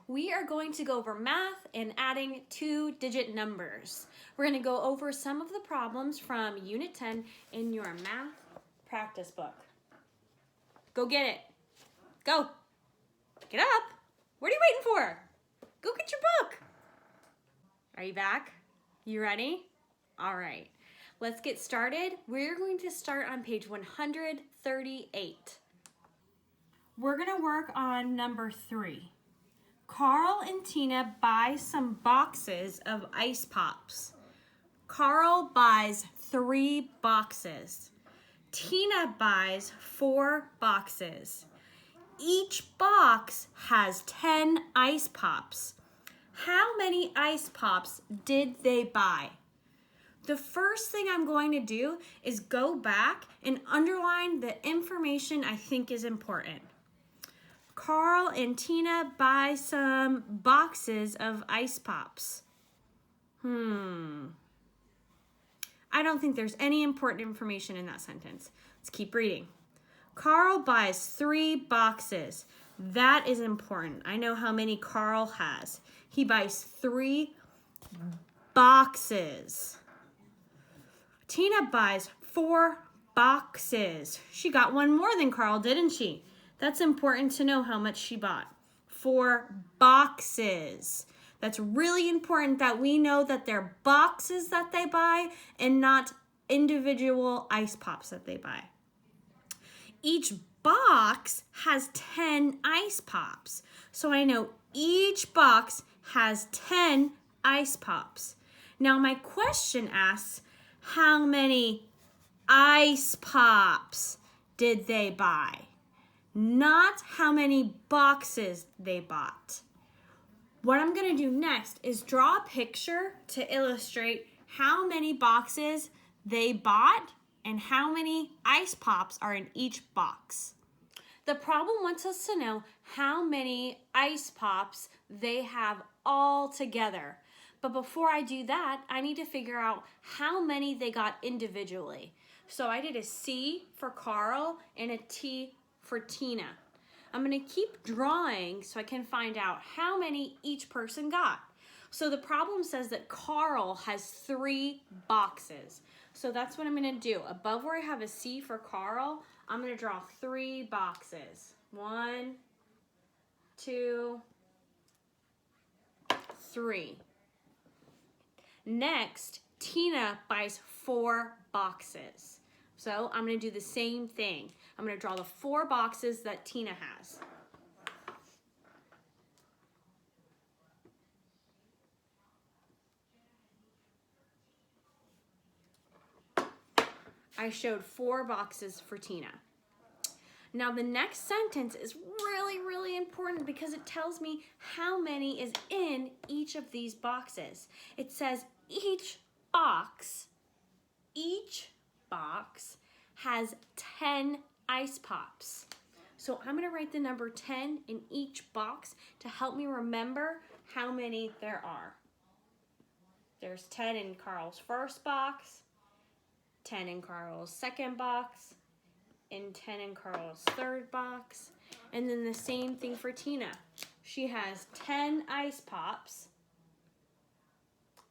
we are going to go over math and adding two-digit numbers. We're going to go over some of the problems from Unit 10 in your math practice book. Go get it. Go. Get up. What are you waiting for? Go get your book. Are you back? You ready? All right. Let's get started. We're going to start on page 138. We're going to work on number 3. Carl and Tina buy some boxes of ice pops. Carl buys 3 boxes. Tina buys 4 boxes. Each box has 10 ice pops. How many ice pops did they buy? The first thing I'm going to do is go back and underline the information I think is important. Carl and Tina buy some boxes of ice pops. I don't think there's any important information in that sentence. Let's keep reading. Carl buys 3 boxes. That is important. I know how many Carl has. He buys 3 boxes. Tina buys 4 boxes. She got one more than Carl, didn't she? That's important to know how much she bought. 4 boxes. That's really important that we know that they're boxes that they buy and not individual ice pops that they buy. Each box has 10 ice pops. So I know each box has 10 ice pops. Now my question asks, how many ice pops did they buy? Not how many boxes they bought. What I'm going to do next is draw a picture to illustrate how many boxes they bought and how many ice pops are in each box. The problem wants us to know how many ice pops they have all together. But before I do that, I need to figure out how many they got individually. So I did a C for Carl and a T for Tina. I'm going to keep drawing so I can find out how many each person got. So the problem says that Carl has 3 boxes. So that's what I'm going to do. Above where I have a C for Carl, I'm going to draw 3 boxes. 1, 2, 3. Next, Tina buys 4 boxes. So I'm going to do the same thing. I'm going to draw the 4 boxes that Tina has. I showed 4 boxes for Tina. Now the next sentence is really, really important because it tells me how many is in each of these boxes. It says each box has 10 ice pops. So I'm going to write the number 10 in each box to help me remember how many there are. There's 10 in Carl's first box, 10 in Carl's second box, and 10 in Carl's third box. And then the same thing for Tina. She has 10 ice pops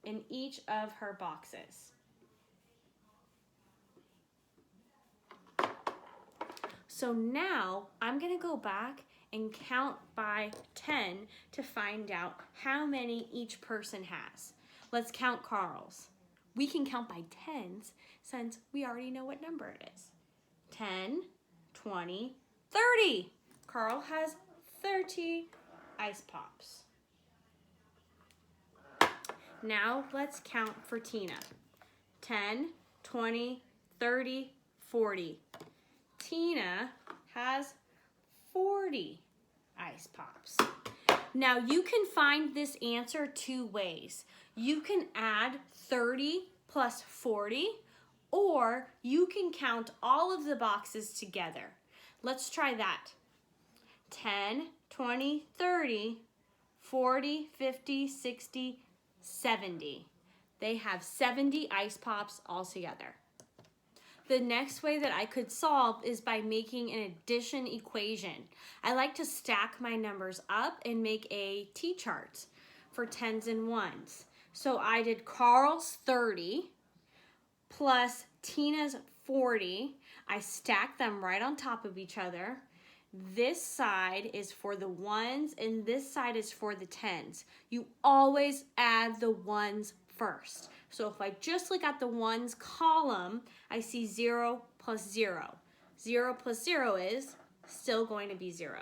in each of her boxes. So now I'm going to go back and count by 10 to find out how many each person has. Let's count Carl's. We can count by tens since we already know what number it is. 10, 20, 30. Carl has 30 ice pops. Now let's count for Tina. 10, 20, 30, 40. Tina has 40 ice pops. Now you can find this answer 2 ways. You can add 30 plus 40, or you can count all of the boxes together. Let's try that. 10, 20, 30, 40, 50, 60, 70. They have 70 ice pops altogether. The next way that I could solve is by making an addition equation. I like to stack my numbers up and make a T-chart for tens and ones. So I did Carl's 30 plus Tina's 40. I stacked them right on top of each other. This side is for the ones and this side is for the tens. You always add the ones first. So if I just look at the ones column, I see 0 plus 0. 0 plus 0 is still going to be 0.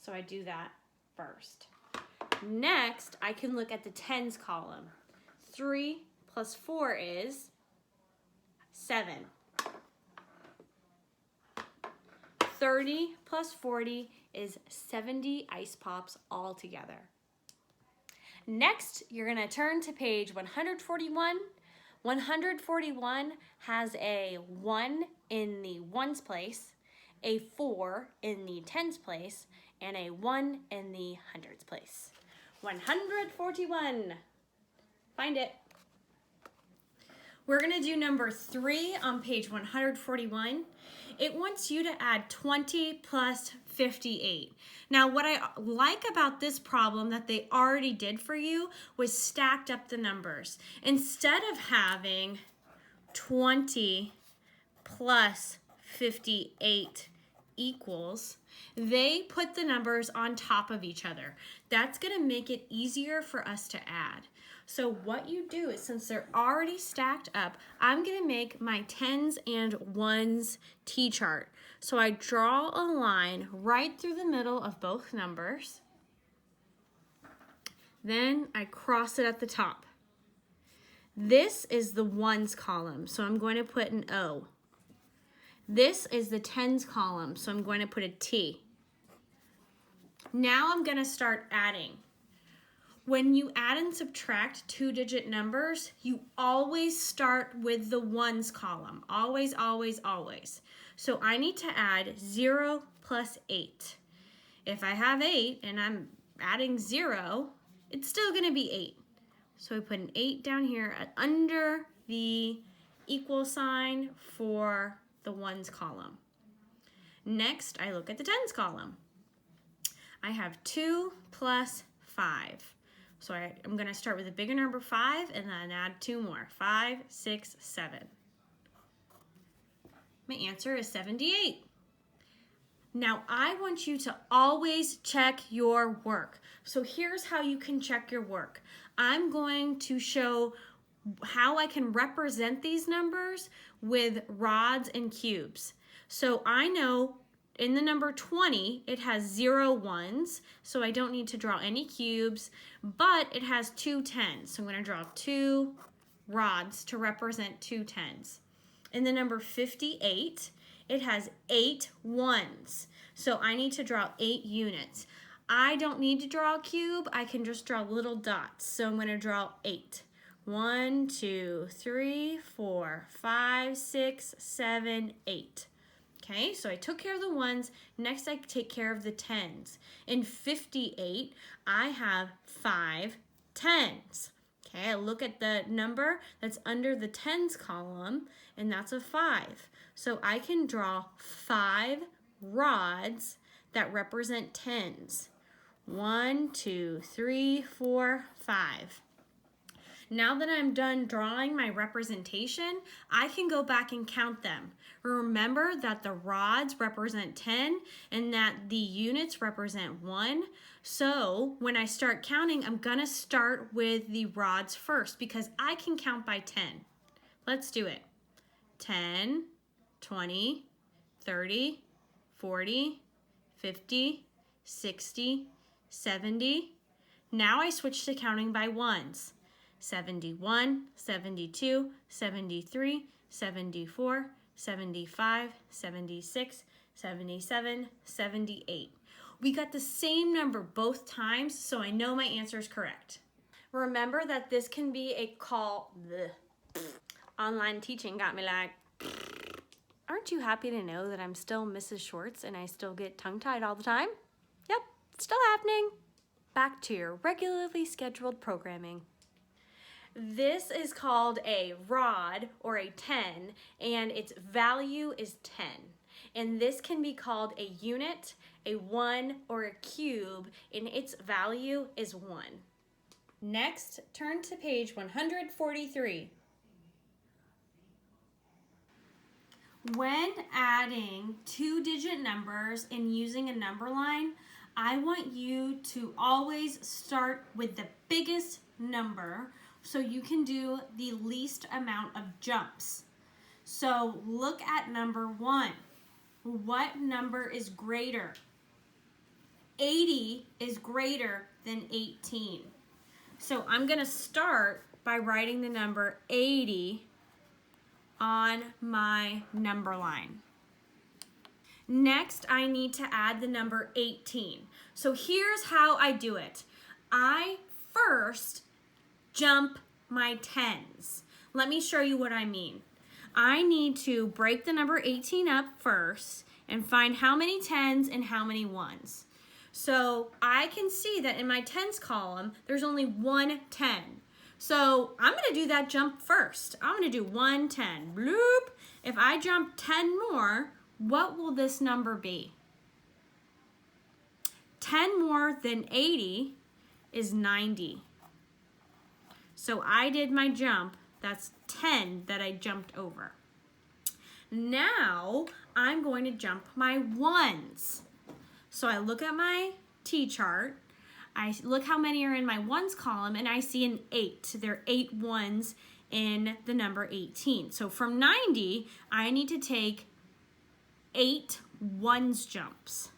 So I do that first. Next, I can look at the tens column. 3 plus 4 is 7. 30 plus 40 is 70 ice pops all together. Next, you're going to turn to page 141. 141 has a 1 in the ones place, a 4 in the tens place, and a 1 in the hundreds place. 141. Find it. We're going to do number 3 on page 141. It wants you to add 20 plus 58. Now, what I like about this problem that they already did for you was stacked up the numbers. Instead of having 20 plus 58 equals, they put the numbers on top of each other. That's going to make it easier for us to add. So what you do is, since they're already stacked up, I'm going to make my tens and ones T-chart. So I draw a line right through the middle of both numbers. Then I cross it at the top. This is the ones column, so I'm going to put an O. This is the tens column, so I'm going to put a T. Now I'm going to start adding. When you add and subtract two-digit numbers, you always start with the ones column. Always, always, always. So I need to add 0 plus 8. If I have 8 and I'm adding 0, it's still going to be 8. So I put an 8 down here under the equal sign for the ones column. Next, I look at the tens column. I have 2 plus 5. So I'm going to start with a bigger number 5 and then add 2 more. 5, 6, 7. My answer is 78. Now I want you to always check your work. So here's how you can check your work. I'm going to show how I can represent these numbers with rods and cubes. So I know in the number 20, it has 0 ones, so I don't need to draw any cubes, but it has 2 tens. So I'm going to draw 2 rods to represent 2 tens. In the number 58, it has 8 ones, so I need to draw 8 units. I don't need to draw a cube, I can just draw little dots. So I'm going to draw 8. 1, 2, 3, 4, 5, 6, 7, 8. Okay, so I took care of the ones. Next, I take care of the tens. In 58, I have 5 tens. Okay, I look at the number that's under the tens column, and that's a 5. So I can draw 5 rods that represent tens. 1, 2, 3, 4, 5. Now that I'm done drawing my representation, I can go back and count them. Remember that the rods represent 10 and that the units represent 1. So when I start counting, I'm going to start with the rods first because I can count by 10. Let's do it. 10, 20, 30, 40, 50, 60, 70. Now I switch to counting by ones. 71, 72, 73, 74, 75, 76, 77, 78. We got the same number both times, so I know my answer is correct. Remember that this can be a call. Online teaching got me like, aren't you happy to know that I'm still Mrs. Schwartz and I still get tongue-tied all the time? Yep, it's still happening. Back to your regularly scheduled programming. This is called a rod or a 10, and its value is 10. And this can be called a unit, a 1, or a cube, and its value is 1. Next, turn to page 143. When adding two-digit numbers and using a number line, I want you to always start with the biggest number so you can do the least amount of jumps. So look at number 1. What number is greater? 80 is greater than 18. So I'm going to start by writing the number 80 on my number line. Next, I need to add the number 18. So here's how I do it. I first jump my tens. Let me show you what I mean. I need to break the number 18 up first and find how many tens and how many ones. So I can see that in my tens column, there's only one 10. So I'm going to do that jump first. I'm going to do 1 10. Bloop. If I jump 10 more, what will this number be? 10 more than 80 is 90. So I did my jump. That's 10 that I jumped over. Now I'm going to jump my ones. So I look at my T-chart. I look how many are in my ones column, and I see an 8. There are 8 ones in the number 18. So from 90, I need to take 8 ones jumps.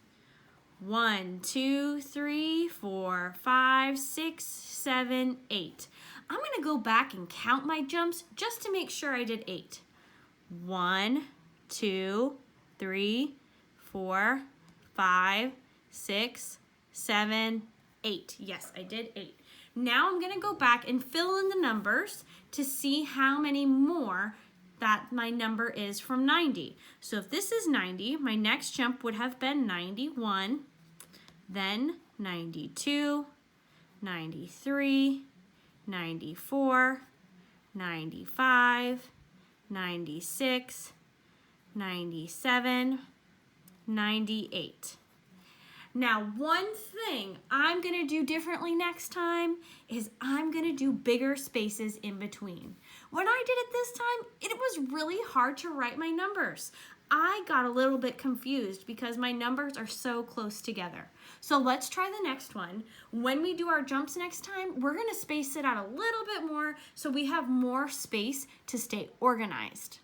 1, 2, 3, 4, 5, 6, 7, 8. I'm going to go back and count my jumps just to make sure I did 8. 1, 2, 3, 4, 5, 6, 7, 8. Yes, I did 8. Now I'm going to go back and fill in the numbers to see how many more that my number is from 90. So if this is 90, my next jump would have been 91, then 92, 93, 94, 95, 96, 97, 98. Now, one thing I'm going to do differently next time is I'm going to do bigger spaces in between. When I did it this time, it was really hard to write my numbers. I got a little bit confused because my numbers are so close together. So let's try the next one. When we do our jumps next time, we're going to space it out a little bit more so we have more space to stay organized.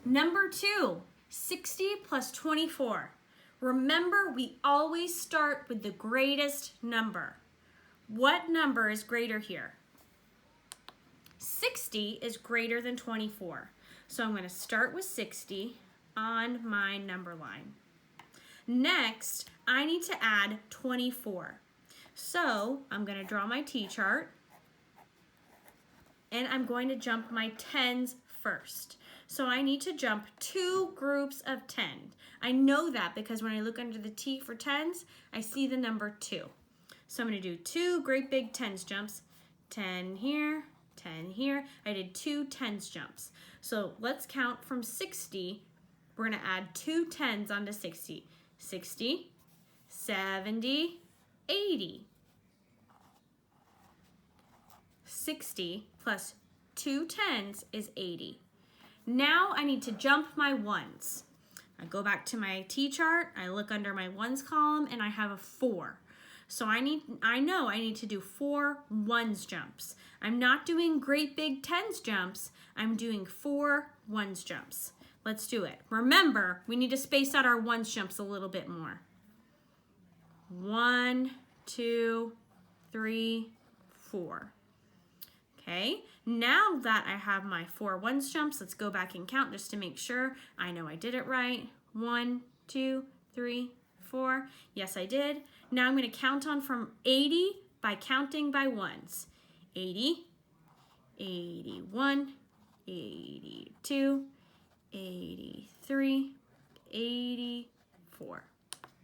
Number 2, 60 plus 24. Remember, we always start with the greatest number. What number is greater here? 60 is greater than 24. So I'm going to start with 60 on my number line. Next, I need to add 24. So I'm going to draw my T-chart, and I'm going to jump my tens first. So I need to jump 2 groups of 10. I know that because when I look under the T for tens, I see the number 2. So I'm going to do 2 great big tens jumps. 10 here, 10 here. I did 2 tens jumps. So let's count from 60. We're going to add 2 tens onto 60. 60, 70, 80. 60 plus 2 tens is 80. Now I need to jump my ones. I go back to my T-chart, I look under my ones column, and I have a 4. So I know I need to do 4 ones jumps. I'm not doing great big tens jumps, I'm doing 4 ones jumps. Let's do it. Remember, we need to space out our ones jumps a little bit more. 1, 2, 3, 4. Okay, now that I have my 4 ones jumps, let's go back and count just to make sure I know I did it right. 1, 2, 3, 4. Yes, I did. Now I'm going to count on from 80 by counting by ones. 80, 81, 82, 83, 84.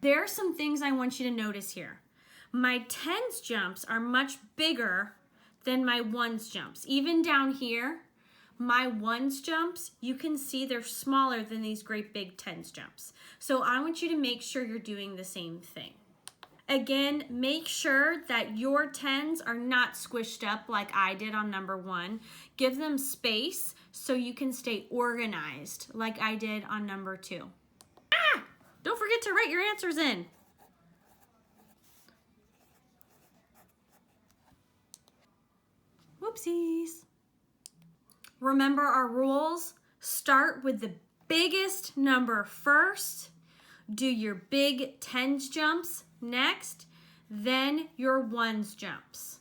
There are some things I want you to notice here. My tens jumps are much bigger than my ones jumps. Even down here, my ones jumps, you can see they're smaller than these great big tens jumps. So I want you to make sure you're doing the same thing. Again, make sure that your tens are not squished up like I did on number 1. Give them space so you can stay organized like I did on number 2. Don't forget to write your answers in. Whoopsies. Remember our rules. Start with the biggest number first. Do your big tens jumps next, then your ones jumps.